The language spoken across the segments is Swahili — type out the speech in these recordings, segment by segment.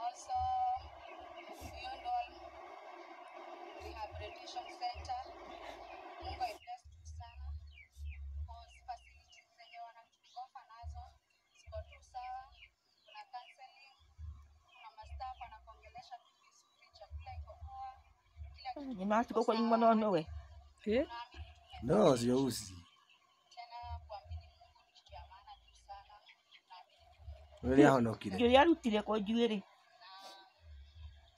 Also, Yundol Rehabilitation Center, Mungu blessed sana. Cause facilities zenye wanatuofa nazo ziko tu sawa. Kuna counseling, kuna mastaff anakuongelesha tu vizuri, chakula iko poa. Kila kitu Ni mati kwa nyuma nono we. No, sio usi. tena kuamini Mungu ni kitu ya maana tu sana. Wewe yahonokire. Yo yarutire kwa juere.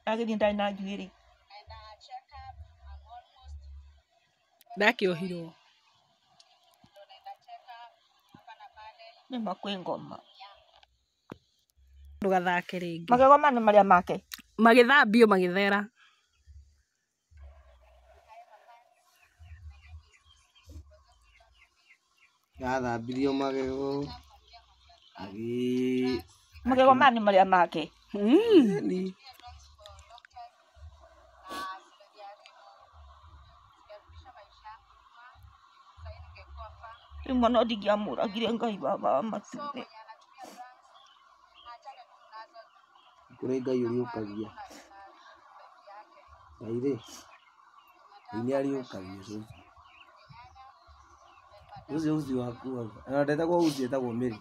Ageni ndai na juere. And check up, I'm almost Ndakiohirwo. naenda check up hapa na pale. Ni makwe ngoma. Ndugathake ringi. Magego mane maria make. Magithambio magithera. Yathambirio magego. Agi Magego mane maria make. ni Imwana ndigiamura gire ngai baba matume. kuri ngai uriukagia. Ngai ni ariukagia so. Uzi waku. Anataka kwa uzi etagwo Mary.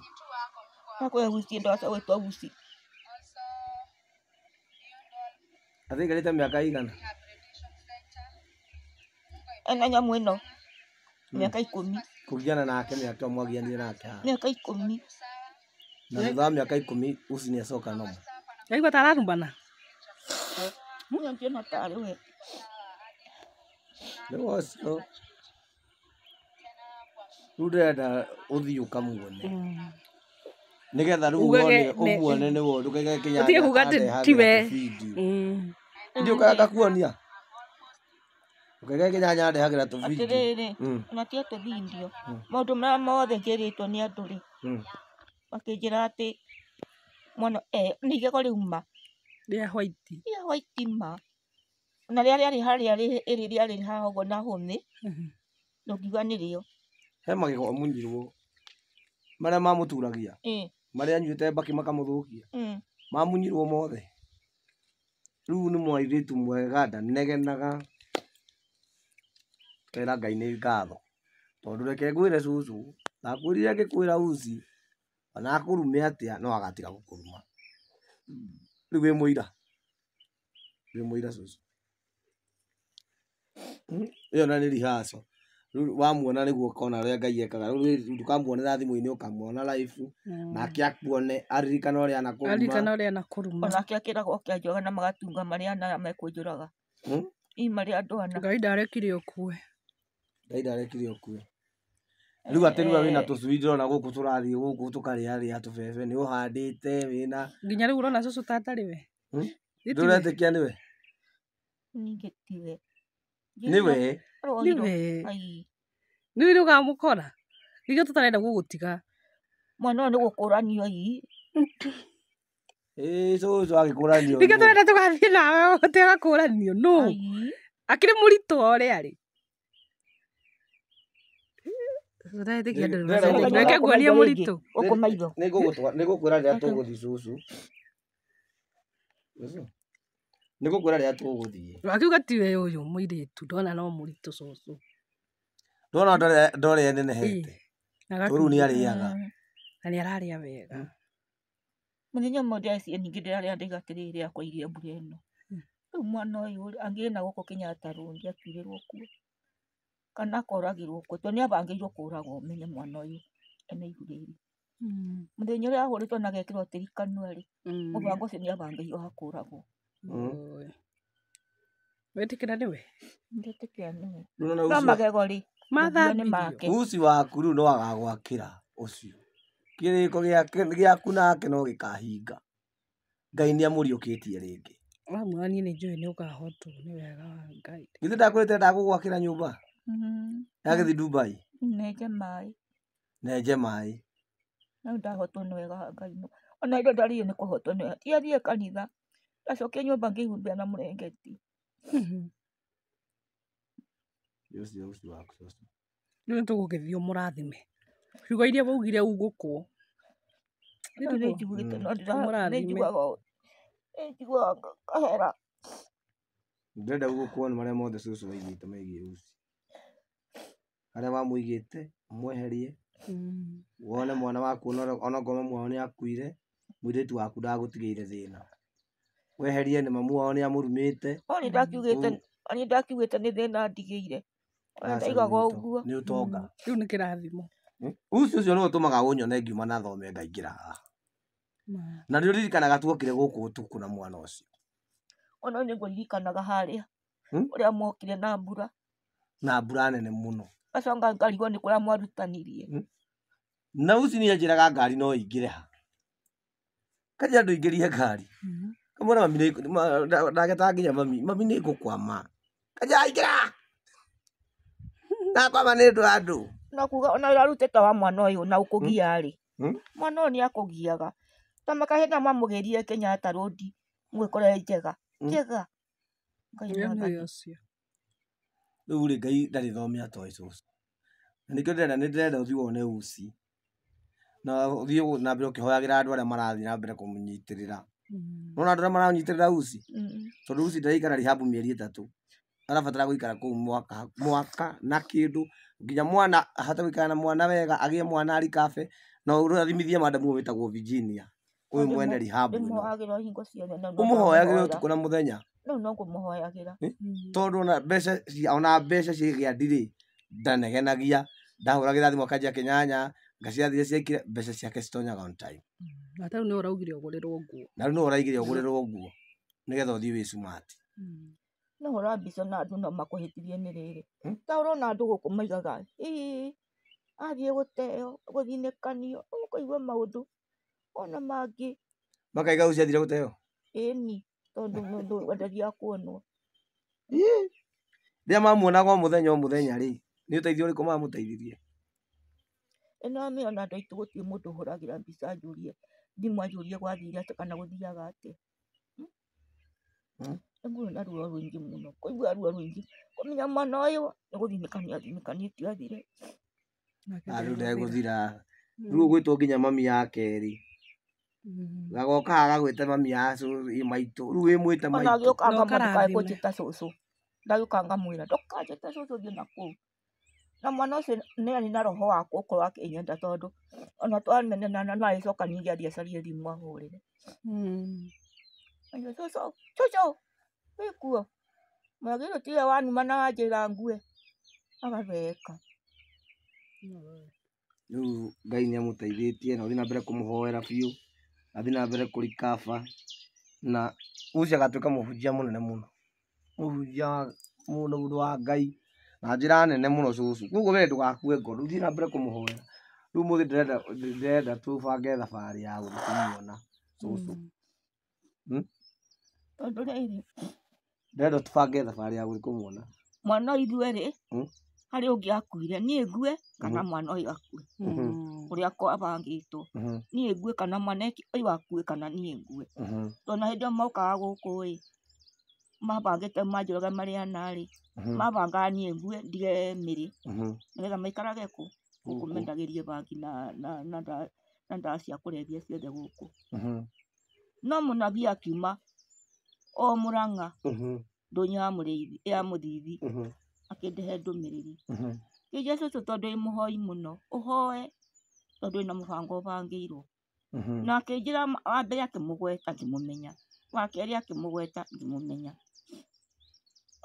Akwe gusi ndo asa wetu agusi. Athigarite miaka igana. Ena nyamu ino. Miaka 10. Kugiana nake miaka mwagianie nake. Miaka 10. Na thutha wa miaka 10 uci ni acoka nomo. Yaigua tararumbana. Mwana tena tare we. Nĩ wacio. Rĩu ndĩrenda ũthiĩ ũkamuone. Nĩgetha rĩu ũmuone nĩ wo ndũkaige kinya. Ũtige kuga atĩ tiwe. Ndio ũkaga kuonia. Ndũkaige kinya nyande hagira tu video. Atiriri. Natia tu video. Maundu mara mothe ngeritwo ni andu ri. Makinjira ati mwana nigego riuma. Ria white. Ria white ma. Na ria ri haria ri haha ugo na hũmĩ. Ndugiga nĩ rio. He magego munyirwo. Maria mamuturagia. Maria anyuĩte mbaki makamũthũkia. Mamunyirwo mothe. Rĩu nĩ mwairĩtu mwega ndanegenaga. Kera Ngai nĩ ngatho. Tondũ reke ngwĩre cũcũ. Ndakwĩrire ngĩkwĩra uci. Ona akũrume atĩa no agatiga gũkũruma. Rĩu wĩ mũira. Wĩ mũira cũcũ. Iyo na nĩ rihaco. Rĩu wamuona nĩguo ũkona ũrĩa Ngai ekaga. Rĩu ndũkamuonera thimũ-inĩ ũkamuona live. Nake akuone aririkana ũrĩa anakũruma. Aririkana ũrĩa anakũruma. Onake akĩragwo kĩanjoga na magatunga marĩa ana mekũnjũraga. Marĩa andũ ana. Ngai ndarekire ũkue. Ngai ndarekire ũkue. Rĩu atĩ rĩu wĩna tũcui ndĩrona gũkũ tũrathiĩ gũkũ tũkarĩa tũbebe nĩ ũhandĩte wĩna. Nginya rĩu ũrona cũcũ tatarĩ we. Ndũretĩkia nĩwe. Ningĩ tiwe. Nĩwe. Nĩwe. Nĩwe ndũkamũkora. Ningĩ tũtarenda gũgũtiga. Mwana nĩ gũkũranio ii. Cũcũ agĩkũranio. Ningĩ tũrenda tũgathiĩ nawe ũtega kũranio. No. Akĩrĩ mũritũ ũrĩa arĩ. Ndũretĩkia ndũrĩ. Reke nguonie mũritũ. Ũkũmaitho. Nĩngũkwĩra rĩrĩa tũgũthiĩ cũcũ. Nĩngũkwĩra rĩrĩa tũgũthiĩ. Akiuga tiwe ũyũ mũirĩtu ndona no mũritũ cũcũ. Ndona ndore nenehete. Rĩu nĩ arĩaga. Na nĩ ararĩa wega. Mũthenya ũmwe ndĩracia ningĩ ndĩrarĩa ndĩgatĩrĩrĩ yakwa iria mbura ĩno. Rĩu mwana ũyũ angĩna gũkũ Kenyatta Road akiurĩrwo kuo. Kana akoragĩrwo kuo. Tondũ nĩabangĩirwo kũragwo ũmenye mwana ũyũ ena ihu rĩrĩ. Mũthenya ũrĩa ahũrĩtwo na agekĩrwo tĩrikano rĩ. Mũbango ũcio nĩabangĩirwo hakũragwo. Wetĩkĩra nĩwe? Ndetĩkĩra nĩwe. No No magego rĩ. Mathambirio. Uci waku rĩu no agagwakĩra ũcio. Kĩrĩko gĩaku nake no gĩkahinga. Ngai nĩamũriũkĩtie rĩngĩ. Wamwona niĩ nĩnjũĩ nĩũkahotwo nĩ wega wa Ngai. Githĩ ndakwĩrĩte ndagũgwakĩra nyũmba? Yagĩthiĩ Dubai. Nenje maĩ. Nenje maĩ. No ndahotwo nĩ wega wa Ngai. Ona indo ndarĩrĩ nĩ kũhotwo nĩ wega. Thiĩ kanitha. Ndacokia nyũmba ngĩhumbĩra na mũrengeti. Uci waku cũcũ. Rĩu nĩtũgũgĩthiĩ ũmũrathime. Ciugo iria waugire ugũkwo. no nĩ njiguĩte no nĩ Mũrathime. njiguaga kahera. Ndĩrenda gũkuona marĩa mothe cũcũ waigĩte megiĩ Uzi. Harĩa wamũigĩte ũmweherie, wone mwana waku onakorwo mamu wao nĩakuire, mũirĩtu waku ndagũtigĩire thĩna. Weherie nĩ mamu wao nĩamũrumĩte. Oni ndakiugĩte nĩ thĩna ndigĩire. Ona ndaigaga ũguo. Nĩ ũtonga. Rĩu nĩ kĩrathimo. Uzi ũcio nĩwe ũtũmaga ũnyone ngiuma na thome ngaingĩra haha. Na nĩ ũririkanaga tuokire gũkũ ũtukũ na mwana ũcio. Ona nĩ ngũririkanaga harĩa ũrĩa mokire na mbura. Na mbura nene mũno. Gacoka ngarigwo nĩ kũrĩa mwarutanirie. Na Uzi nĩenjĩraga ngari no ĩingĩre ha. Kaja andũ aingĩrie ngari. Kamwona mami ndageta nginya mami nĩ ngũkwama. Kaja aingĩra. Nakwama nĩ ndũ andũ. Na kuga ona ũrarutĩte wa mwana ũyũ na ũkũgia rĩ. Mwana ũyũ nĩakũgiaga. Tamaka hĩndĩ mamũgerie Kenyatta Road mũgĩkora njega. Njega. Rĩu rĩ Ngai ndarĩ thome atoĩ cũcũ. Na nĩkĩo ndĩrenda ũthiĩ wone Uzi. Na ũthiĩ na mbere ũkĩhoyagĩra andũ arĩa marathiĩ na mbere kũmũnyitĩrĩra. Nona andũ arĩa maranyitĩrĩra Uzi. Tondũ Uzi ndaikara rehab mĩeri 3. Arabatara gũikara kũu mwaka na kĩndũ. Nginya mwana ahote gũikara na mwana wega, agĩe mwana arikabe. Na ũrathimithie madamu wĩtagwo Virginia. Ũyũ mwene rehab ĩno. Ũmũhoyagĩra ũtukũ na mũthenya. No ngũmũhoyagĩra. Tondũ ona mbeca cigĩa ndirĩ ndanegenagia. Ndahũragĩra thimũ akanjia kĩnyanya. Ngaciathire ciaikire mbeca ciake citonyaga on time. Na rĩu nĩ ũraugire ũgũrĩrwo nguo. Na rĩu nĩ ũraigire ũgũrĩrwo nguo. Nĩgetha ũthiĩ wĩ smart. No ũrambica na andũ no makũhĩtirie nĩ rĩrĩ. Ta ũrona andũ gũkũ maigaga athiĩ gũteo, gũthinĩkanio, ũkũigua maũndũ ona mangĩ. Makaiga Uzi athire gũteo? Ĩni tondũ mũndũ wendagia kuonwo. Rĩrĩa mamuonaga o mũthenya rĩ, nĩ ũteithio ũrĩkũ mamũteithirie? Ĩno amĩona andũ aitũ gũtirĩ mũndũ ũhũragĩra mbica anjũrie thimũ anjũrie gwathire atĩa kana gũthiaga atĩa. Nguona ruo rũingĩ mũno, kũigua ruo rũingĩ. Kũmenya mwana ũyũ nĩ gũthinĩkanĩtio athire. Rĩu ndegũthira. Rĩu ũgwĩtwo nginya mami ya kerĩ. Gagoka gagagwĩte mami ya maitũ. Rĩu wĩmwĩte maitũ. Ona agĩũkanga ndũkae kũnjĩta cũcũ. Ndagĩũka ngamwĩra ndũkanjĩte cũcũ thiĩ nakũu. Na mwana ũcio nĩ arĩ na roho wa gũkorwo akĩnyenda tondũ ona twamenana no agĩcoka ningĩ athiĩ acarie thimũ ahũrĩre. Cũcũ wĩkuo. Mwagĩrĩrwo tiwe wanuma na wanjĩra ngue. Agatheka. Rĩu Ngai nĩamũteithĩtie na ũthiĩ na mbere kũmũhoera biũ. Athiĩ na mbere kũrikaba. Na Uzi agatuĩka mũhunjia mũnene mũno. Mũhunjia mũndũ wa Ngai. Na njĩra nene mũno cũcũ. Koguo we ndũgakue ngoro. Thiĩ na mbere kũmũhoera. Rĩu mũthĩ ndĩrenda tũbange thabarĩ ya gũthiĩ kũmuona cũcũ. Tondũ rĩrĩ. Ndĩrenda tũbange thabarĩ ya gũthiĩ kũmuona. Mwana ithuĩ rĩ, harĩ ũngĩ akuire, niĩ ngue kana mwana ũyũ akue. Ũrĩa kwabangĩtwo. Niĩ ngue kana mwana ũyũ akue kana niĩ ngue. Tondũ na hĩndĩ ĩyo mokaga gũkũ ĩ, mabangĩte manjũrage marĩ ana rĩ, mabangaga niĩ ngue ndige mĩrĩ. Nĩgetha maikarage kũ? Gũkũ mendagĩrie bangi na ndawa cia kũrebia ciothe gũkũ. No mũnabii akiuma o Mũrang'a ndũnyũ ya Mũthithi akĩndehe ndũmĩrĩri. Kĩnjia cũcũ tondũ wĩ mũhoi mũno, ũhoe tondũ wĩna mũbango ũbangĩirwo. Na akĩnjĩra wa mbere akĩmũgweta ngĩmũmenya, wa kerĩ akĩmũgweta ngĩmũmenya.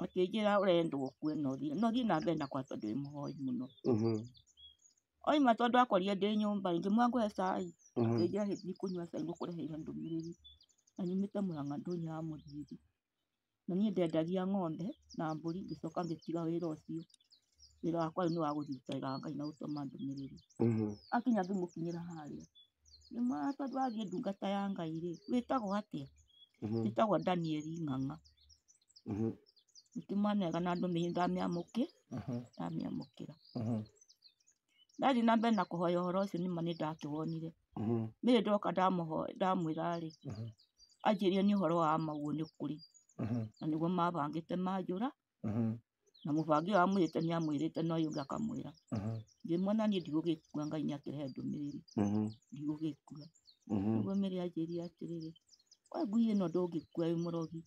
Akĩnjĩra ũrendwo ũkue no thiĩ na mbere na kwa tondũ wĩ mũhoi mũno. Oima tondũ akorire ndĩ nyũmba ngĩmwĩra ngũhe cai. Akĩnjĩra gĩthiĩ kũnyua cai ngũkũreheire ndũmĩrĩri. Na nyumĩte Mũrang'a ndũnyũ ya Mũthithi. Na niĩ ndendagia ng'ombe na mbũri ngĩcoka ngĩtiga wĩra ũcio. Wĩra wakwa rĩu nĩ wa gũthiĩ gũcaĩra Ngai na gũtũma ndũmĩrĩri. Akinya ngĩmũkinyĩra harĩa. Ngĩmwĩra tondũ wathiĩ ndungata ya Ngai rĩ, wĩtagwo atĩa? Wĩtagwo Daniel Ng'ang'a. Ngĩmwanenga na ndũmĩrĩri ndamĩamũkĩra. Ndathiĩ na mbere na kũhoya ũhoro ũcio nĩma nĩ ndakĩwonire. Mĩrĩ ndoka ndamwĩra rĩ, anjĩrire nĩ ũhoro wa maguo nĩ kũrĩ. Na nĩguo mabangĩte manjũra. Na mũbangi ũyũ amwĩrĩte nĩ amwĩrĩte na ũyũ ũngĩ akamwĩra. Ngĩmwona niĩ ndigũgĩkua Ngai nĩ akĩrehe ndũmĩrĩri. Ndigũgĩkua. nĩguo Mary anjĩrire atĩrĩrĩ, we ngui ĩno ndũngĩkua wĩ mũrogi,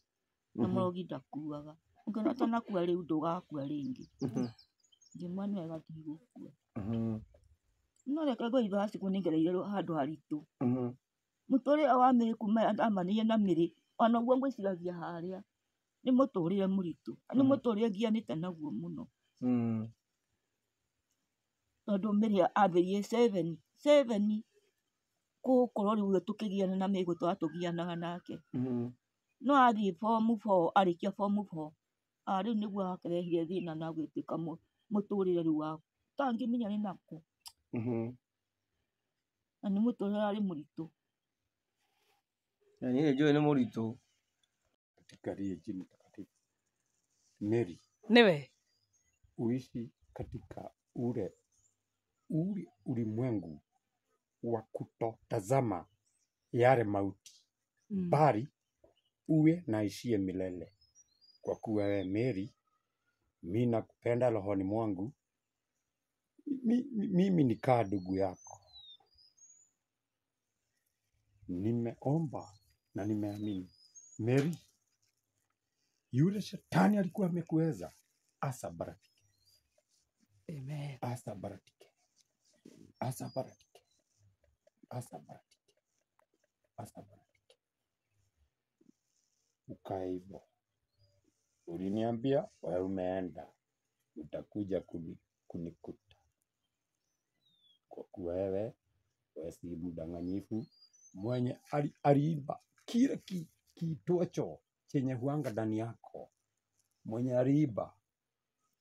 na mũrogi ndakuaga, ũngĩona ũtanakua rĩu ndũgakua rĩngĩ. Ngĩmwĩra nĩ wega ndigũkua. No reke ngũi basi kũnengereire handũ haritũ. Mũtũrĩre wa Mary kuma ndamanĩire na Mary, ona ũguo ngwĩciragia harĩa, nĩ mũtũrĩre mũritũ, nĩ mũtũrĩre ngianĩte naguo mũno. Tondũ Mary ambĩrĩirie 7 gũkorwo rĩu tũkĩgiana na Mary gũtũra tũgianaga nake. No athiĩ form 4, arĩkia form 4, rĩu nĩguo akĩrehire thĩna na gwĩtĩka mũtũrĩre rĩu wa tangĩmenya nĩ nakũ. Na nĩ mũtũrĩre warĩ mũritũ. Niĩ nĩnjũĩ nĩ mũritũ. Katika rinji mtakatifu. Mary, Niwe. uishi katika ule ulimwengu wa kutotazama yale mauti, bali uwe naishie milele. Kwa kuwa wewe Mary, mimi nakupenda rohoni mwangu. Mimi ni kaa ndugu yako. Nimeomba na nimeamini. Mary, yule shetani alikuwa amekuweza, asabaratike. Amen. Asabaratike. Asabaratike. Asabaratike. Asabaratike. Ukae hivyo. Uliniambia wewe umeenda, utakuja kunikuta. Kwa kuwa wewe si mdanganyifu, mwenye aliiba kile kitocho chenye huanga ndani yako. Mwenye aliiba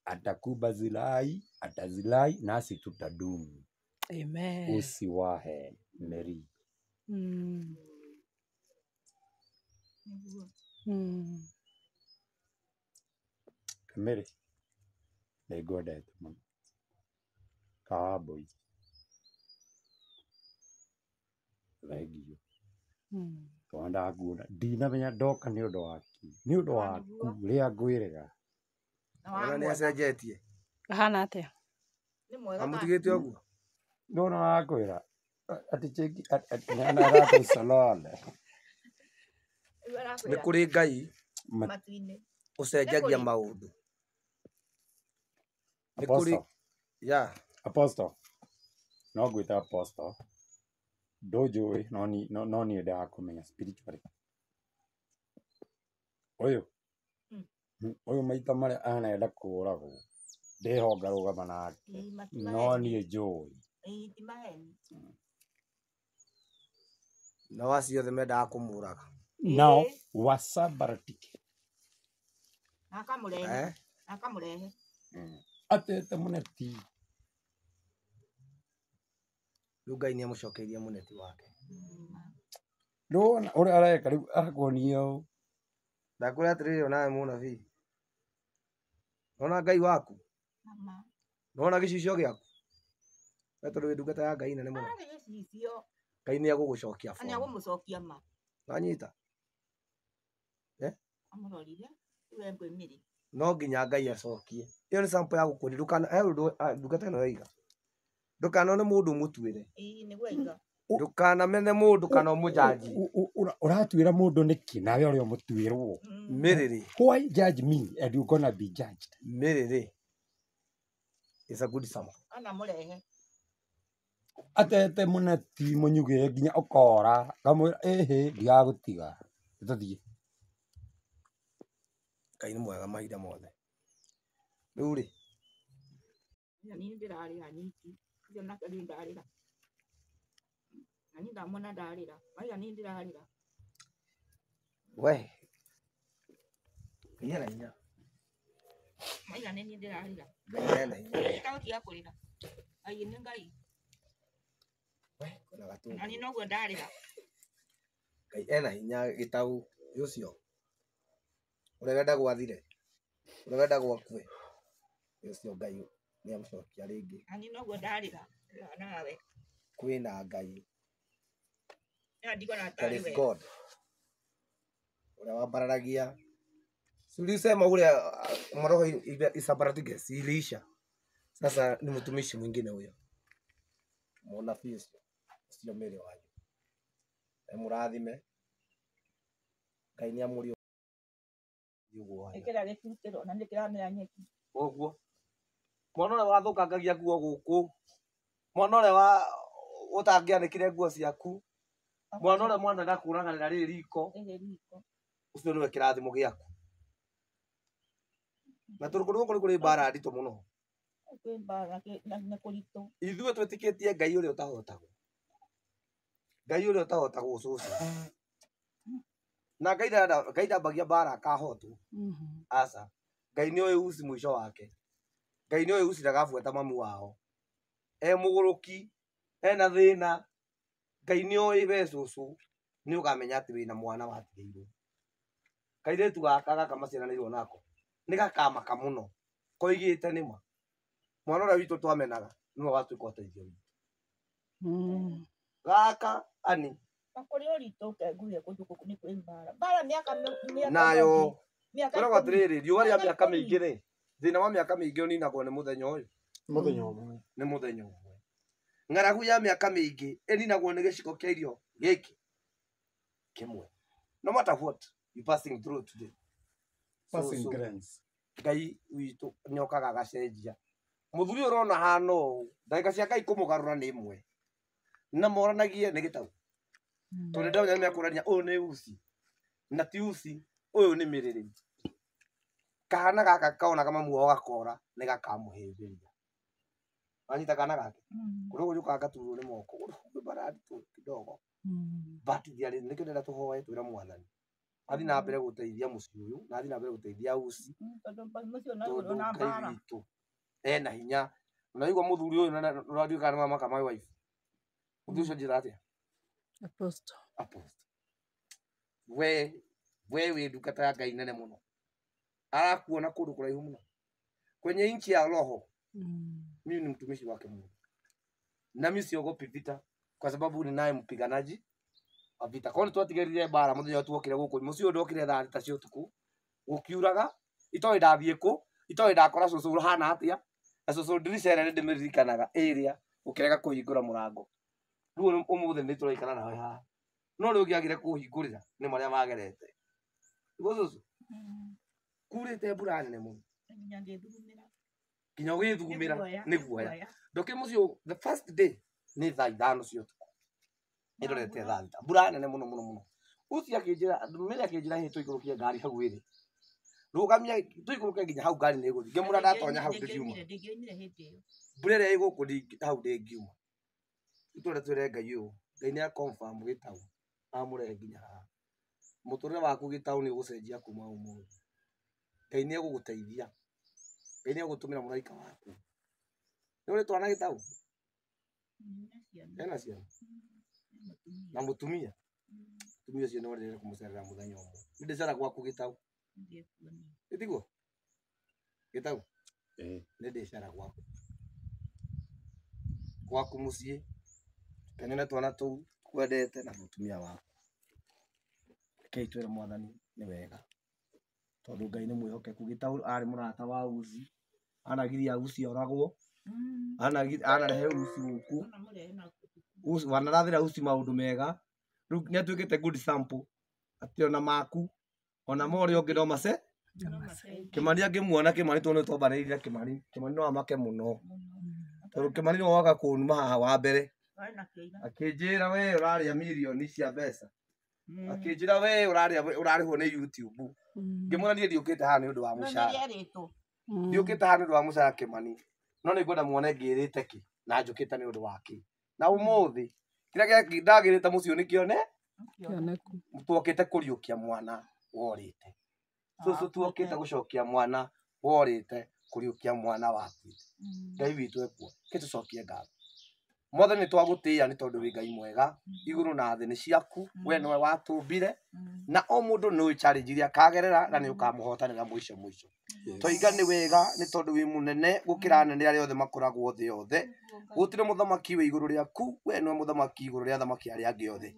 atakuba zilai, atazilai nasi tutadumu. Amen. Usiwahe Mary. Mary, nĩngwendete mũno. Kawambũi. Thengiũ. Twandaga nguona. Ndinamenya ndoka nĩ ũndũ waku. Nĩ ũndũ waku rĩa ngwĩrĩga. Ona nĩ acenjetie. Ahana atĩa? Amũtigĩte ũguo. Ndona wakwĩra. Atĩ cheki nĩ arate salale. Nĩ kũrĩ Ngai Matu-inĩ. ũcenjagia maũndũ. Nĩ kũrĩ Apostle. No ngwĩta Apostle. Ndũnjũĩ no niĩ ndakũmenya spiritually. Ũyũ maita marĩa anenda kũragwo. Ndĩhonga rũgama nake. No niĩ njũĩ. Na waciothe mendaga kũmũraga. Nao wasabaratike. Akamũrehe. Atete mũneti. Rĩu Ngai nĩ amũcokeirie mũneti wake. Ndona ũrĩa areka rĩu arakuonia ũũ. Ndakwĩra atĩrĩrĩ nawe mũnabii. Nona Ngai waku. Nona gĩcicio gĩaku. We tondũ wĩ ndungata ya Ngai nene mũno. Ngai nĩ agũgũcokia bũrũri. Nĩ agũmũcokia ma. Wanyita. Amũrorire we ngwĩmĩrĩ. No nginya Ngai acokie. Ĩyo nĩ sample ya gũkũria. Ndungata ĩno yoiga. Ndũkanone mũndũ mũtuĩre. Nĩguo aiga. Ndũkanamene mũndũ kana ũmũjaji. Ũratuĩra mũndũ nĩkĩ nawe ũrĩa ũmũtuĩrwo. Mary. Why judge me and you gonna be judged? Mary is a good sample. Ana mũrehe. Atete mũneti mũnyugĩ nginya ũkora. Kamwĩra ndigagũtiga. Tũthiĩ. Ngai nĩ mwega mahinda mothe. Rĩu rĩ. Niĩ ndĩrarĩra nyiki. Icio nake rĩu ndarĩra. Na niĩ ndamwona ndarĩra. Maiga niĩ ndĩrarĩra. We. Ngai ena hinya. Maiga niĩ ndĩrarĩra. Ngai ena hinya. Ĩtagũtiga kũrĩra. Ai nĩ Ngai. We, kwĩna gatũngũ. Na niĩ noguo ndarĩra. Ngai ena hinya gĩtaũ ũcio. Ũrĩa wenda gwathire. Ũrĩa wenda gwakue. Ũcio Ngai nĩ amũcokia rĩngĩ. Na niĩ noguo ndarĩra. Nawe. Kwĩna Ngai. Ndigona There tarĩ is God. Ũrĩa wambararagia. Tulisema ule maroho isabaratike silisha. Sasa ni mtumishi mwingine huyo. Muona fisi. Sio mbele waje. mũrathime Ngai nĩ amũri Ĩkĩra gĩturutĩro na nĩkĩramera nyeki. ũguo mwana ũrĩa wathũkangagia nguo gũkũ, mwana ũrĩa ũtangĩanĩkire nguo ciaku, mwana ũrĩa mwana ndakũraganĩra rĩrĩ riko, ũcio nĩwe kĩrathimo gĩaku. Na tũrũkũ gũkũ nĩ kũrĩ mbara nditũ mũno. Kwĩ mbara na kũritũ. Ithuĩ twĩtĩkĩtie Ngai ũrĩa ũtahotagwo. Ngai ũrĩa ũtahotagwo cũcũ. Na Ngai ndambagia mbara akahotwo. Aca. Ngai nĩ oĩ uci mũico wake. Ngai nĩ oĩ uci ndagabuata mamu wao. Mũgũrũki, ena thĩna. Ngai nĩ oĩ we cũcũ nĩ ũkamenya atĩ wĩna mwana watigĩirwo. Kairĩtu gaka maciaranĩirwo nako nĩ gakamaka mũno. Koigĩte nĩma. Mwana ũrĩa witũ twamenaga nĩwe watuĩka ũteithio witũ. Gaka ani. Na kũrĩ ũritũ nguhĩ kũndũ gũkũ nĩ kwĩ mbara. Mbara mĩaka nayo. Tũrauga atĩrĩrĩ, riũa rĩa mĩaka mĩingĩ rĩ, thĩna wa mĩaka mĩingĩ ũninagwo nĩ mũthenya ũyũ. Nĩ mũthenya ũmwe. Ng'aragu ya mĩaka mĩingĩ ĩninagwo nĩ gĩciko kĩa irio gĩkĩ kĩmwe. No matter what you passing through today. Passing grains. Ngai witũ nĩ okaga agacenjia. Mũthuri ũyũ ũrona hana ũũ, ndagĩka cia Ngai kũmũgarũra nĩ ĩmwe. Na moranagie nĩ gĩtau. Tondũ ndamenya nĩmekũrania ũyũ nĩ uci. Na ti uci, ũyũ nĩ mĩrĩrĩ. Kahana gaka kaonaga mamu wao gakora nĩ gakamũhĩmbĩria. Wanyita kana gake? Kũrĩ gũgĩũkaga gaturwo nĩ moko. Kũrĩ baranditũ kidogo. Batithia rĩ nĩkĩo ndĩrenda tũhoe twĩra Mwathani. Athi na mbere gũteithia mũciĩ ũyũ, na athi na mbere gũteithia uci. Tondũ Ngai witũ ena hinya. Na igua mũthuri ũyũ ũrathiĩ kana mama kama wife. Mũthuri ũcio njĩra atĩa? Apostle. We wĩ ndungata ya Ngai nene mũno. Arakuona kũndũ kũraihu mũno. Kwenye nchi ya roho. Mimi ni mtumishi wake Mungu. Na mimi siogopi vita kwa sababu ninaye mpiganaji wa vita. Kwa nini twatigerire bara mũthenya tuokire gũkũ? Mũciĩ ndokire thaa thita cia ũtukũ. Gũkiuraga, itoĩ ndathiĩ kũ, itoĩ ndakora cũcũ hana atĩa. Na cũcũ ndirisha ndĩmĩririkanaga ĩrĩa ũkĩrega kũhingũra mũrango. Rĩu ũmũthĩ nĩ tũraikara nawe haha. No rĩu ũngĩagire kũhingũrĩra nĩ marĩa magerete. Nĩguo cũcũ. Kurĩte mbura nene mũno. Kinya ũgĩthugumĩra nĩ guoya. Ndoke mũciĩ the first day nĩ thaa 5 cia ũtukũ. Nĩndorete thaa thita. Mbura nene mũno mũno mũno. Uci akĩnjĩra mĩrĩ akĩnjĩra hĩ tũikũrũkie ngari hau ĩrĩ. Rũgamia tũikũrũke nginya hau ngari nĩ ĩgũthiĩ. Ngĩmũra ndatonya hau ngĩkiuma. Mbura ĩrĩa ĩgũkũ hau ndĩngiuma. Itũre twĩre Ngai ũũ. Ngai nĩ confirm gĩtau. Amũrehe nginya haha. Mũtũrĩre waku gĩtau nĩ ũgũcenjia kuma ũmũthĩ. Ngai nĩ egũgũteithia. Ngai nĩ egũgũtũmĩra mũraika waku. Nĩ ũrĩ twana gĩtau? Ena ciana. Na mũtumia. Mũtumia ũcio nĩ wendete kũmũcerera mũthenya ũmwe. Nĩ ndĩcera gwaku gĩtau. Gĩtiguo? Gĩtau? Nĩ ndĩcera gwaku. Gwaku mũciĩ. Kenene twana tũu kwendete na mũtumia waku. Rekei twĩre Mwathani nĩ wega. Tondũ Ngai nĩ mwĩhokeku. Gĩtau arĩ mũrata wa uci. Anagiria uci oragwo. Anarehe uci gũkũ. Wanarathĩra uci maũndũ mega. Rĩu nĩ atuĩkĩte good sample. Atĩ ona maku ona morĩ ũngĩ no mace. Kĩmani angĩmuona Kĩmani tondũ nĩ twambanĩrĩire Kĩmani. Kĩmani no amake mũno. Tondũ Kĩmani no waga kũnuma haha wa mbere. Akĩnjĩra we ũrarĩa mirioni cia mbeca. Akĩnjĩra we ũrarĩhwo nĩ YouTube. Ngĩmwĩra niĩ ndiũkĩte haha nĩ ũndũ wa mũcara. Ndiũkĩte haha nĩ ũndũ wa mũcara Kĩmani. No nĩ ngwenda muone ngĩrĩte kĩ na njũkĩte nĩ ũndũ wa kĩ. Na ũmũthĩ kĩrĩa ndagĩrĩte mũciĩ nĩkĩone tuokĩte kũriũkia mwana worĩte. Cũcũ tuokĩte gũcokia mwana worĩte, kũriũkia mwana waku. Ngai witũ ekuo. Ke tũcokie ngatho. Mothe nĩ twagũtĩĩa nĩ tondũ wĩ Ngai mwega. Igũrũ na thĩ nĩ ciaku. We nĩwe watũmbire. Na o mũndũ nĩ challenge iria akagerera na nĩ ũkamũhotanĩra mũico mũico. Twainga nĩ wega nĩ tondũ wĩ mũnene gũkĩra anene arĩa othe makoragwo thĩ yothe. Gũtirĩ mũthamaki wĩ igũrũ rĩaku. We nĩwe mũthamaki igũrũ rĩa athamaki arĩa angĩ othe.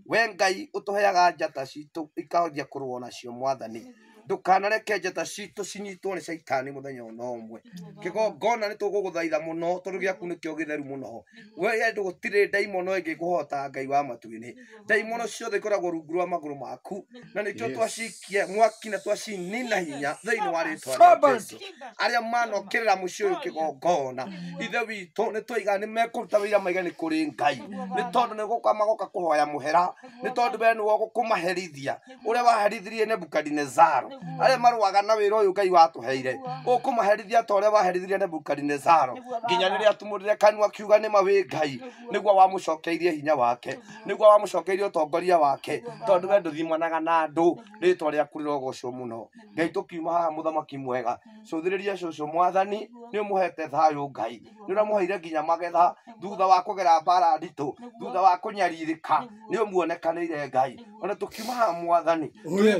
We Ngai ũtũheaga njata citũ ikaanjia kũrũa nacio Mwathani. ndukanareke njata citũ cinyitwo nĩ caitani mũthenya ona ũmwe kĩgongona nĩ tũgũgũthaitha mũno tondũ gĩaku nĩkĩo gĩtheru mũno we andũ gũtirĩ ndaimono ĩngĩkũhota Ngai wa matu-inĩ ndaimono ciothe ikoragwo rungu rwa magũrũ maku na nĩkĩo twacikia mwaki na twacinina hinya thĩinĩ wa rĩtwa rĩa Jesũ arĩa manokĩrĩra mũciĩ ũyũ kĩgongona ithe witũ nĩ twoiga nĩ mekũruta wĩira maige nĩ kũrĩ Ngai nĩ tondũ nĩ gũka magoka kũhoya mũhera nĩ tondũ we nĩwe gũkũmaherithia ũrĩa waherithirie Nebukadinezaro arĩa marũaga na wĩra ũyũ Ngai watũheire ũkũmaherithia ta ũrĩa waherithirie Nebukadinezaro nginya rĩrĩa atumũrire kanua kiuga nĩ mawĩ Ngai nĩguo wamũcokeirie hinya wake nĩguo wamũcokeirie ũtongoria wake tondũ we ndũthimanaga na andũ rĩtwa rĩaku rĩrogocwo mũno Ngai tũkiuma haha mũthamaki mwega cũthĩrĩria cũcũ mwathani nĩ ũmũhete thayũ Ngai nĩ ũramũheire nginya magetha thutha wa kũgera mbara nditũ thutha wa kũnyarirĩka nĩ ũmuonekanĩire Ngai ona tũkiuma haha mwathani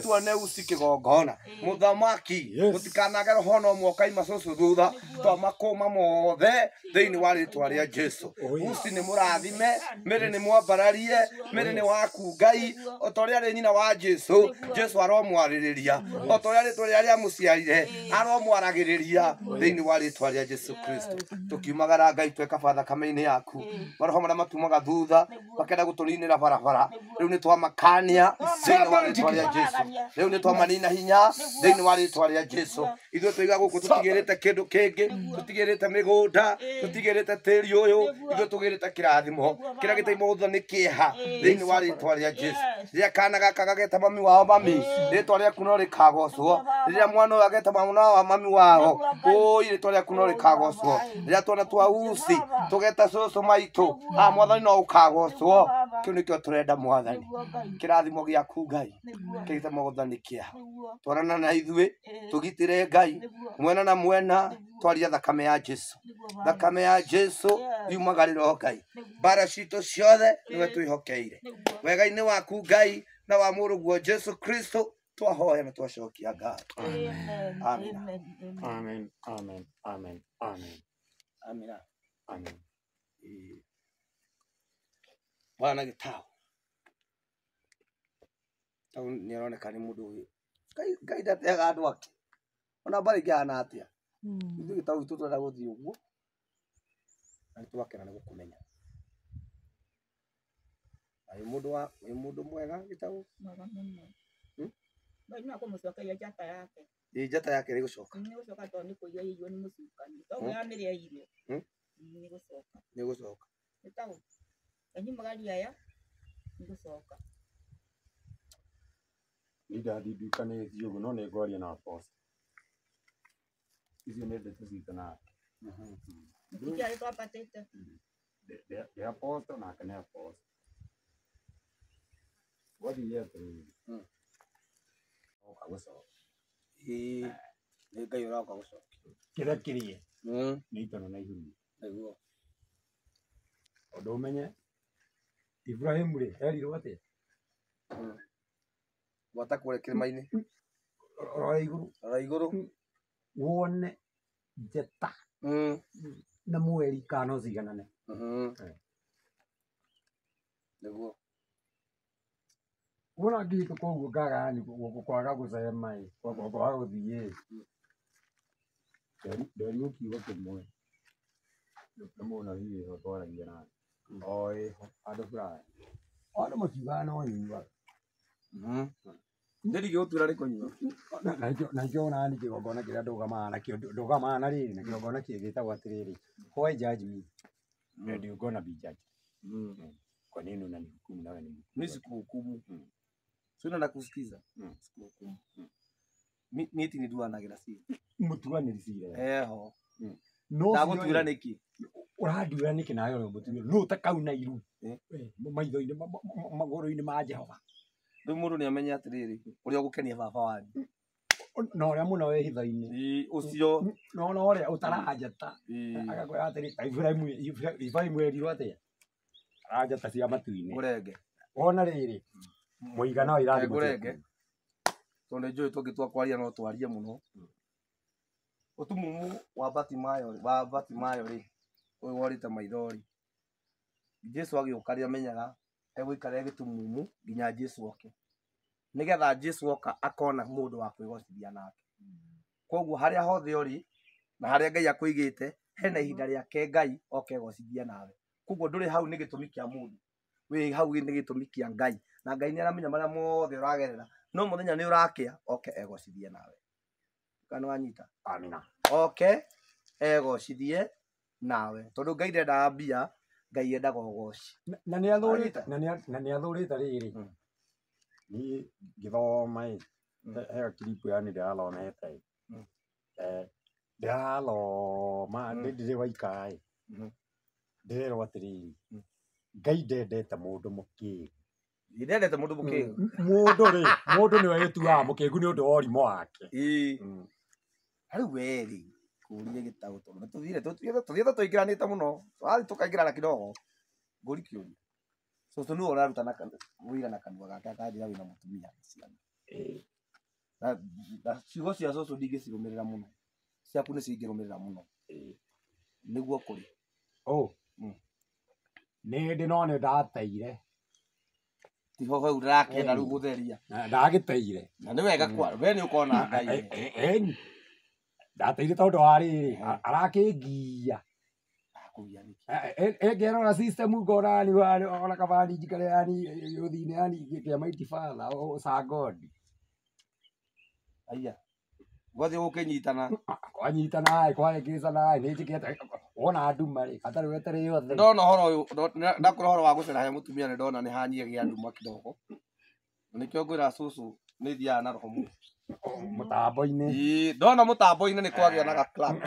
tuone uci kĩgongona mũthamaki gũtikanage roho no mwoka ima cũcũ thutha twamakũma mothe thĩinĩ wa rĩtwa rĩa Jesũ uci nĩ mũrathime mĩrĩ nĩ mwambararie mĩrĩ nĩ waku Ngai o ta ũrĩa arĩ nyina wa Jesũ Jesũ aromwarĩrĩria o ta ũrĩa rĩtwa rĩrĩa rĩamũciarire aromwaragĩrĩria thĩinĩ wa rĩtwa rĩa Jesũ Kristo tũkiumagara Ngai tweka thakame-inĩ yaku maroho marĩa matumaga thutha makenda gũtũninĩra barabara rĩu nĩ twamakania thĩinĩ wa rĩtwa rĩa Jesũ rĩu nĩ twamanina hinya thĩinĩ wa rĩtwa rĩa Jesũ ithuĩ tũiga gũkũ tũtigĩrĩte kĩndũ kĩngĩ tũtigĩrĩte mĩgũnda tũtigĩrĩte tĩri ũyũ ithuĩ tũgĩrĩte kĩrathimo kĩrĩa gĩtaimũgũtha nĩ kĩeha thĩinĩ wa rĩtwa rĩa Jesũ rĩrĩa kana gaka gageta mami wao mami rĩtwa rĩaku no rĩkagocwo rĩrĩa mwana ũyũ ageta mwana wa mami wao ũi rĩtwa rĩaku no rĩkagocwo rĩrĩa twana twa uci tũgeta cũcũ maitũ mwathani no ũkagocwo kĩu nĩkĩo tũrenda mwathani kĩrathimo gĩaku Ngai kĩgĩtaimũgũtha nĩ kĩeha twarana na ithuĩ tũgitĩre Ngai mwena na mwena twaria thakame ya Jesũ yumagarĩro Ngai mbara citũ ciothe nĩwe twĩhokeire wega-inĩ waku Ngai na wa mũrũguo Jesũ Kristo twahoya na twacokia ngatho Amen. Amen. Amen. Amen. amina Amen. bwana gĩtaũ tau nĩ aroneka nĩ mũndũ ũyũ Ngai ndateaga andũ ake ona mbarĩ ngĩhana atĩa ithuĩ gĩtaũ gitũ tũrenda gũthiĩ ũguo na nĩ twakena nĩ gũkũmenya wĩ mũndũ mwega gĩtaũ mwega mũno Ngai no akũmũcokeria njata yake njata yake ĩgũcoka nĩ gũcoka tondũ nĩ kũiya irio nĩ mũcukani tondũ yamĩrĩa irio nĩ gũcoka gĩtaũ kanyumagaria aya nĩ gũcoka nĩndathindukanĩtie ũguo no nĩ ngwaria na boss icio nĩ ndeto citũ nake ikiarĩ twambatĩte ndĩ aposto nake nĩ aposto gwathire atĩrĩrĩ oka gũcoka nĩ Ngai ũroka gũcokia kĩrĩa kĩrĩe nĩ itono na ihurumio nĩguo ũndũ ũmenye Ibrahimu rĩ erirwo atĩa gwata kũrĩa kĩrĩma-inĩ rora igũrũ wone njata na mweri kana ciganane nĩguo wona ngitũ koguo ngaga yani kwaga gũcema kwaga gũthiĩ nderirwo kiugo kĩmwe nĩ mũna hihi ĩho twaragia nake oĩho handũ fulani andũ makiugaga no nyuaga ndĩrigĩgũtuĩra rĩ kũnyua na ikĩo ona nĩ kĩgongona kĩrĩa ndũgamaga na rĩrĩ na kĩgongona gĩtagwo atĩrĩrĩ why judge me and you gonna be judged kwa nini unanihukumu nawe ni mkuu mimi sikuhukumu sio nakusikiza sikuhukumu mimi ni nduanagira si mũtuanĩri cira eho no ndagũtuĩra nĩkĩ ũranduĩra nĩkĩ nawe ũrĩ mũtuĩria no ũtakauna iru maitho-inĩ magũrũ-inĩ ma Jehova rĩu mũndũ nĩ amenya atĩrĩrĩ ũrĩa ũgũkenia baba wanyu na ũrĩa mũno wĩ hitho-inĩ ũcio no ũrĩa ũtaranjata agakwĩra atĩrĩ Ibrahimu erirwo atĩa aranjata cia matu-inĩ ũrenge wona rĩrĩ mũigana wa irathimo ũrenge tondũ njũĩ tũngĩ twakwaria no twarie mũno ũtumumu wa Batimayo rĩ ũyũ worĩte maithori Jesũ agĩũka rĩ amenyaga egũikara gĩtumumu nginya Jesũ oke nigetha Jesu oka akona mundu wa kwigocithia nake. Koguo haria hothe uri na haria Ngai akuigite hena ihinda riake Ngai oke gocithia nawe. Koguo nduri hau ni gitumi kia mundu, wi hau ni gitumi kia Ngai, na Ngai ni aramenya maria mothe uragerera, no muthenya ni urakia oke egocithie nawe. Kana wanyita? Amina. Oke egocithie nawe tondu Ngai ndendaga mbia, Ngai endaga ugoci. Na ni athurite riri ni ngithoma he clip yani ndiralonete ndiraloma ndiri waika ndirerwo atiriri Ngai ndendete mundu mukigu. Ndendete mundu mukigu. Mundu niwe gituaga mukigu ni undu wa urimo wake. Riu weri kuria gitagu tondu tuthire tuingiranite muno, ari tukaingirana kidogo nguri kiuria cucu niwe urarutana wira na kanua gake akanjira wina mutumia ciana. Na ciugo cia cucu ndingicirumirira muno, ciaku nicingirumira muno niguo kuri. Ni ndinone ndateire tiho hau ndakenda riu gutheria ndagiteire na ni wega kwa we ni ukona Ngai ndateire tondu wa riri arakingia engerora system ngona ni ona kabani njikare yani yuthine yani kia mighty father usangodi aya gwathi gukinyitana kwanyitana kwarekesana ni njikete wona nduma ri atari wetere yothe ndona horo uyu ndakura horo wa gucera he mutumia ni ndona ni hanyie gia nduma kidogo nikio ngwira cucu ni thia na roho mu mutambo-ini ndona mutambo-ini ni kwagia na gaclap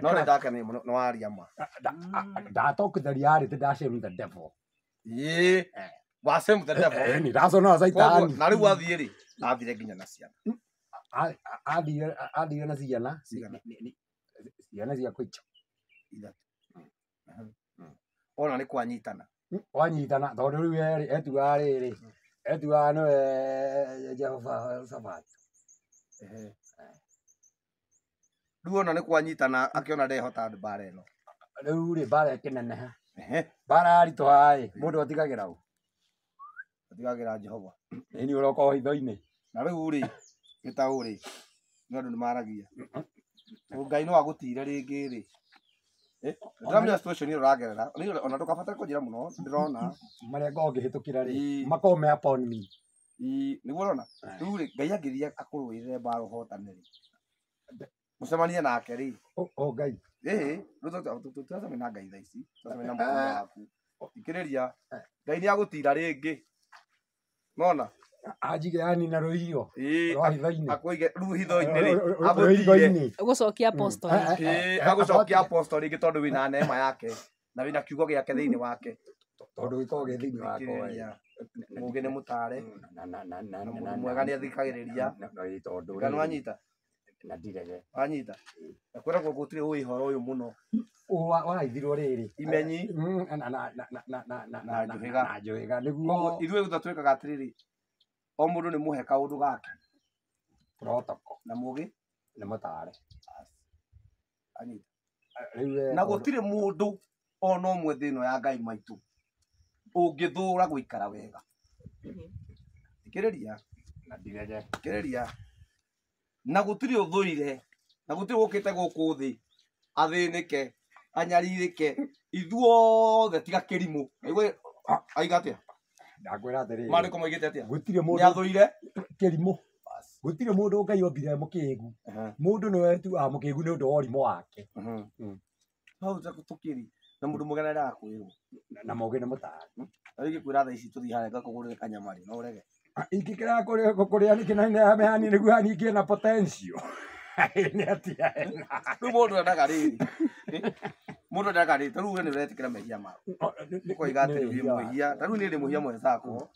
no ni ndake ni waria ma ndatokitharia ari ti ndashame the devil wasem the devil ni ndacona saitani na riu athie ri athire nginya na ciana athire na ciana ciana cia kwicha ithatu ona ni kwanyitana wanyitana tondu riu etuga riri etuga niwe Jehova Sabato riu ona ni kwanyitana akiona ndehota mbara ino riu ri mbara ikineneha mbara arituha mundu atigagira u atigagira Jehova ni uroka hitho-ini na riu ri gitau ri ni andu ni maragia Ngai no agutire ringi ri ndamenya situation ino uragerera ona ndukabatare kunjira muno ndirona maria ngongĩhĩtũkĩra rĩ makome upon me niguo urona riu ri Ngai angiria akurũirire mbara ũhotane ri mucemanie nake ri Ngai riu tucemania na Ngai thaa ici tucemania na mutumia waku thikĩrĩria Ngai nĩ agũtira rĩngĩ nona anjige yani na rũiyo rwa hitho-ini akũige rĩu hitho-ini rĩ agũtire gucokia apostle agũcokia apostle rĩngĩ tondũ wĩna neema yake na wĩna kiugo gĩake thĩinĩ wake tondũ gĩkoragwo gĩ thĩinĩ wako mũngĩ nĩ mũtare na mwega nĩ athikagĩrĩria kana wanyita na ndirege wanyita kwĩragwo gũtirĩ ũĩ ũhoro ũyũ mũno waraithirwo rĩrĩ imenyi na njũĩga nĩguo ithuĩ gũtatwĩkaga atĩrĩrĩ o mũndũ nĩ mũhe kaũndũ gake protocol na mũgĩ nĩ mũtare na gũtirĩ mũndũ ona ũmwe thĩ ĩno ya Ngai maitũ ũngĩthũra gũikara wega thikĩrĩria na ndirege thikĩrĩria na gũtirĩ ũthũire na gũtirĩ gũkĩte gũkũ thĩ athĩnĩke anyarirĩke ithuothe tiga kĩrimũ aiga atĩa ndakwĩra atĩrĩrĩ maandĩko moigĩte atĩa gũtirĩ mũndũ nĩathũire kĩrimũ gũtirĩ mũndũ Ngai ombire mũkĩgu mũndũ nĩwe tu mũkĩgu nĩ ũndũ wa ũrimũ wake hau tũkĩri na mũndũ mũgena nĩ arakwĩrwo na mũgĩ nĩ mũtari ingĩkwĩra thaa ici tũthiĩ harĩa ngakũgũrĩre kanyamari no ũrege ingĩkĩra kũrĩa nĩ kĩnainĩ ya mehani nĩguo hani ingĩ na potential nĩ atia rĩu mũndũ endaga rĩrĩ mũndũ endaga rĩrĩ tarĩu we nĩ ũretĩkĩra mehia mao ũkoiga atĩ wĩ mwĩhia tarĩu niĩ ndĩ mũhia mwenzakwo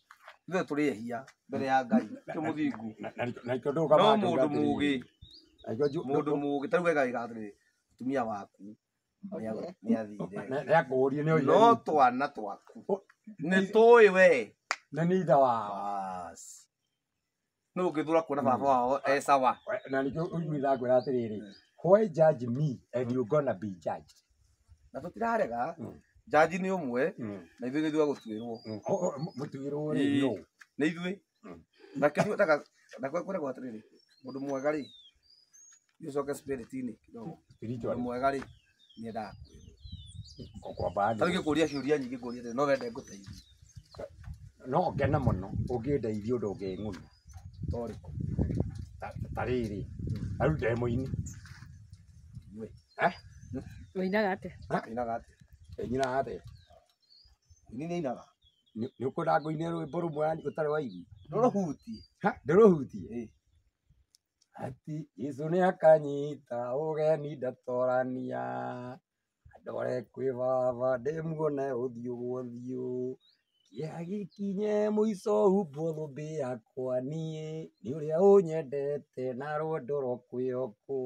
ithuĩ tũrĩehia mbere ya Ngai tĩ mũthingu no mũndũ mũgĩ tarĩu wega atĩrĩrĩ mũtumia waku nĩ athire no twana twaku nĩ tũĩ we na nĩ ithe wao no ũngĩthũra kuona baba wao sawa na nĩkĩo ũiguitha ngwĩra atĩrĩrĩ why judge me and you gonna be judged na tũtirarega jaji nĩ ũmwe na ithuĩ nĩ ithuĩ gũtuĩrwo mũtuĩrwo rĩ no nĩ ithuĩ Nake ndaka kwĩra gwa atĩrĩrĩ mũndũ mwega rĩ ũcoke spirit-inĩ kidogo. Spiritual. Mũndũ mwega rĩ nĩendaga Kwamba tarĩu ngĩkũria ciũria nyingĩ ngũria atĩrĩ no wende ngũteithie no ngena mũno ũngĩndeithia ũndũ ũngĩng'una torĩkũ ta rĩrĩ rĩu ndemo-inĩ Wainaga atĩa? ainaga atĩa nyinaga atĩa ini nĩainaga nĩ ũkwenda ngũine rwĩmbo rũmwe yani ũtarĩ waigua ndũrũhutie ndũrũhutie ati Yesu nĩakanyita ũgeni ndatorania ndore kwĩ baba ndĩmuone ũthiũ gwa ũthiũ kĩeha gĩkinye mũico humbwo thũmbĩ yakwa niĩ nĩ ũrĩa ũnyendete na rwendo rwa kwĩhokwo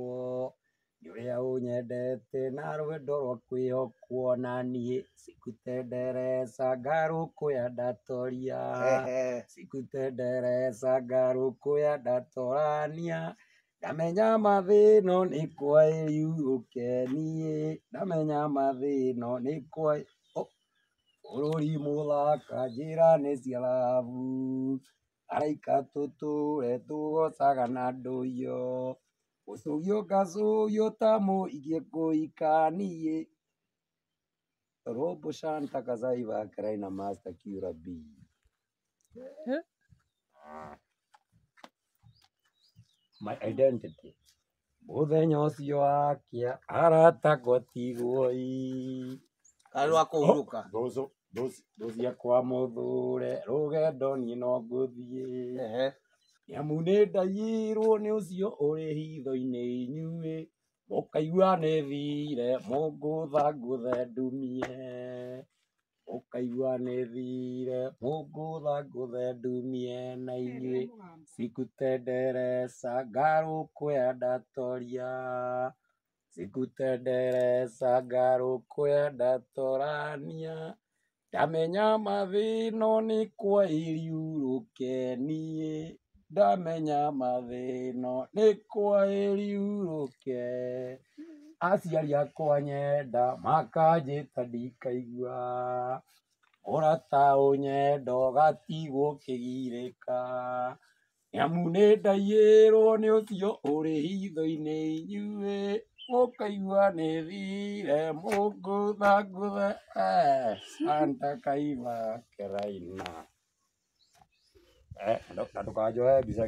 nĩ ũrĩa ũnyendete na rwendo rwa kwĩhokwo na niĩ sikutendereza ngarũkũya ndatoria sikutendereza ngarũkũya ndatorania ndamenya mathĩno nĩ kwa ĩriurũke niĩ ndamenya mathĩno nĩ kwa bũrũri mũthaka njĩra nĩ cia thahabu araika tũtũre tũgocaga na ndũhiũ gũcũhio ngacũhio ta mũigie kũhikaniĩ Robo Shanta Kazaiba Karaina Master Kira B. My identity. Mũthenya ũcio wakĩa aratagwo tigwoi karĩ wa kũhurũka rũciakwa mũthũre rũgendo niĩ no ngũthiĩ nĩamu nĩ ndaiyirwo nĩ ũcio ũrĩ hitho-inĩ inyuĩ mũkaigua nĩ thire mũngũtha ngũthe ndumie mũkaigua nĩ thire mũngũtha ngũthe ndumie na inyuĩ sikutendereza ngarũkũya ndatoria sikutendereza ngarũkũya ndatorania ndamenya mathĩno nĩ kwa ĩriurũke niĩ ndamenya mathĩno nĩ kwa ĩriurũke aciari akwa nyenda makanjĩta ndikaigua mũrata ũnyenda ũgatigwo ũkĩgirĩka nĩamu nĩ ndaiyĩrwo nĩ ũcio ũrĩ hitho-inĩ inyuĩ mũkaigua nĩ thire mũngũtha ngũthe Santa Kaiba Karaina na ndũkanjoe mbica